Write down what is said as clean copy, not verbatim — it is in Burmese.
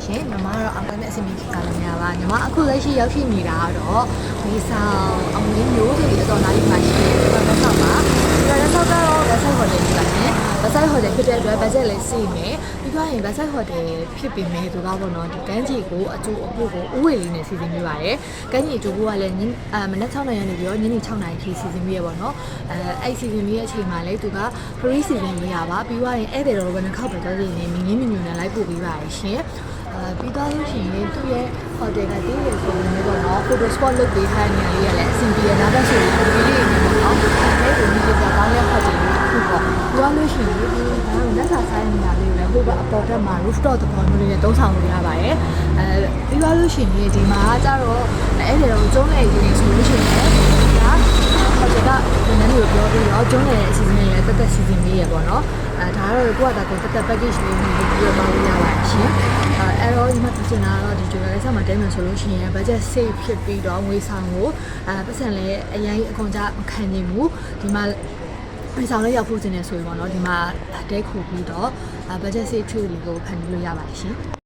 ရှင်ညီမကတော့အောင်တိုင်းနဲ့အစီအမံခေတ်ကလည်းများပါညီမအခုလက်ရှိရောက်ရှိနေတာကတော့ဒီဆောင်အောင်ရင်းမျိုးဆိုပြီးအတော်နားလေးမှာရှိတယ်ဒီမှာလက်ဆောင်ပါဒီမှာလက်ဆောင်ကတော့လက်ဆောင်ဟိုတယ်ကြီးပါရှင်လက်ဆောင်ဟိုတယ်ဖြစ်တဲ့အတွက်ဘတ်ဂျက်လည်းစီးမယ်ပြီးတော့ရင်လက်ဆောင်ဟိုတယ်ဖြစ်ပေမဲ့သူကပေါ့နော်ဒီကန်းကြီးကိုအကျိုးအဖို့ကိုဥဝေလေးနဲ့စီစဉ်ပေးပါတယ်ကန်းကြီးအကျိုးကလည်းမနက်6နာရီနေပြီးတော့ညနေ6နာရီထိစီစဉ်ပေးရပါတော့အဲ့စီစဉ်ပေးရဲ့အချိန်မှာလည်းသူက free စီစဉ်ပေးရပါပြီးတော့ရင်ဧည့်သည်တော်ဘယ်နှခေါက်ပဲတော့နေမင်းမင်းညူနဲ့လိုက်ပို့ပေးပါရရှင်ပြီးတော့လို့ရှိရင်သူ့ရဲ့ hotel ကတည်းကဆိုနေပေါ့နော် photo spot လုပ်ပေးထားတဲ့နေရာလေးကလည်းအဆင်ပြေနားပဲဆိုရင်ဒီလေးလေးနေပေါ့နော်အဲ့ဒီဒီကကောင်းတဲ့ hotel လေးခုပေါ့ပြီးတော့လို့ရှိရင်ဒီကတော့လက်စာဆိုင်နေရာလေးကိုလည်းဟိုကအပေါ်တက်မှာ rooftop သဘောမျိုးလေးနဲ့တုံးဆောင်လို့ရပါတယ်ပြီးတော့လို့ရှိရင်ဒီမှာကျတော့အဲ့ဒီတော့ကျုံးလေကြီးနေဆိုလို့ရှိရင်ဒါhotel ကဒီနေ့ကိုပြောပြီးတော့ကျုံးလေအစီအစဉ်လေးလည်းတက်စီစဉ်ပေးရပေါ့နော်ဒါကတော့ကိုယ့်အတာကိုတက် package လေးနဲ့ပြီးတော့ပါလို့ရပါတယ်ရှင်အဲ့တော့ဒီမှာပြင်လာတော့ဒီဂျိုလည်းဆက်မှာတဲမယ်ဆိုလို့ရှိရင် budget save ဖြစ်ပြီးတော့ငွေဆောင်ကိုပတ်စံလည်းအရင်အကုန်ကြမခံနိုင်ဘူးဒီမှာငွေဆောင်လေးရောက်ဖို့တင်နေဆိုရင်ပေါ့နော်ဒီမှာတဲခုပြီးတော့ budget save ထူလေးကိုဖန်တီးလို့ရပါတယ်ရှင်